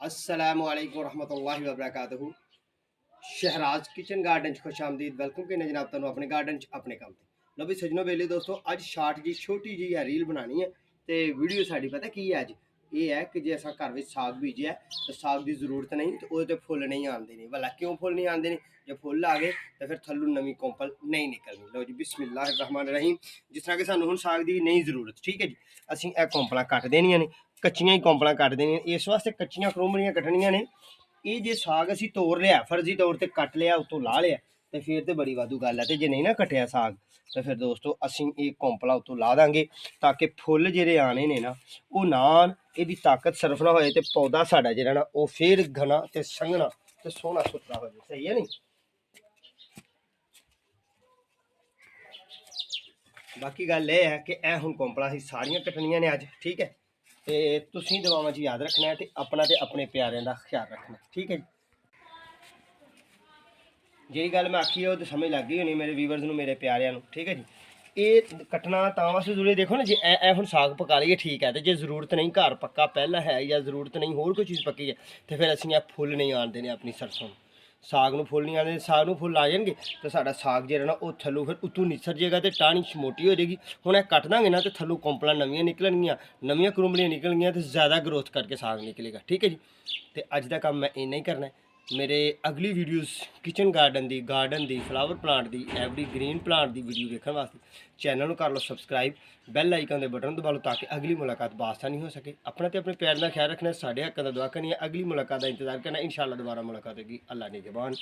अस्सलामुअलैकुम रहमतुल्लाहि व बरकातहू। शहराज किचन गार्डन खुश आमदीद। वेलकम कहने जनाब तुहानू अपने गार्डन अपने काम ते। लो भी सजनों बेले दोस्तों, अज शार्ट जी छोटी जी है रील बनानी है तो वीडियो साड़ी पता की है अज ये है कि जे अस घर में साग बीजे तो साग की जरूरत नहीं तो वो फुल नहीं आते नहीं। भला क्यों फुल नहीं आते नहीं? जो फुल आ गए तो फिर थल्लू नवी कोंपल नहीं निकलनी। लो जी बिस्मिल्लाह रहमान रहीम। जिस तरह कि सानू हुण साग की नहीं जरूरत, ठीक है जी, असीं यह कोंपलां कट देनियां ने, कच्चियां ही कोंपलां कट देनियां। इस वास्ते कच्चियां करोमड़ियां कट्टनियां ने। ये जे साग असीं तोड़ लिया, फर्जी तौर पर कट लिया, उतों ला लिया तो फिर तो बड़ी वाधू गल है। तो जे नहीं ना कटिया साग तो फिर दोस्तों असीं ये कोंपला उतों ला देंगे ताकि फुल जेह्ड़े आने ने ना वो ना आन, इहदी ताकत सर्फ ना होए तो पौधा साडा जेह्ड़ा ना वो फिर घना ते संघना ते सोहना सुथरा हो जाए। सही है नहीं? बाकी गल यह है कि यह हुण कोंपलां असीं सारियां कट्टनियां ने अज, ठीक है। तो तुसीं दुआवां च याद रखना है तो अपना ते अपने प्यारें का ख्याल रखना, ठीक है। जी गल मैं आखी है वो तो समझ लग गई होनी मेरे व्यूवर्स नूं, मेरे प्यारिਆਂ नूं, ठीक है जी। ये कट्टना तां वास्ते जरूरी, देखो ना, जे हुण साग पका लीए ठीक है, तो जे जरूरत नहीं, घर पक्का पहला है या जरूरत नहीं होर कोई चीज़ पक्की है तो फिर असीं फुल नहीं आन देने अपनी सरसों साग नूं। फुल नहीं आने, साग नूं फुल आ जाएंगे तो साडा साग जेह्ड़ा ना वो थल्लों फिर उतों निसर जाएगा तो टाहनी मोटी हो जाएगी। हुण यह कट दांगे ना तो थल्लों कोंपलां नवियां निकलणगियां, नवियां करुंबलियां निकलणगियां तो ज़्यादा ग्रोथ करके साग निकलेगा, ठीक है जी। तो अज का काम मैं इन्ना ही करना है। मेरे अगली वीडियोज़ किचन गार्डन दी फ्लावर प्लांट दी एवरी ग्रीन प्लांट दी वीडियो देखने वास्ते चैनल कर लो सबसक्राइब, बैल आइकन के बटन दबा लो ताकि अगली मुलाकात बासानी हो सके। अपना तो अपने प्यार का ख्याल रखना, साढ़े हक का दुआ करनी है, अगली मुलाकात का इंतजार करना। इंशाअल्लाह दोबारा मुलाकात होगी। अल्लाह निगहबान।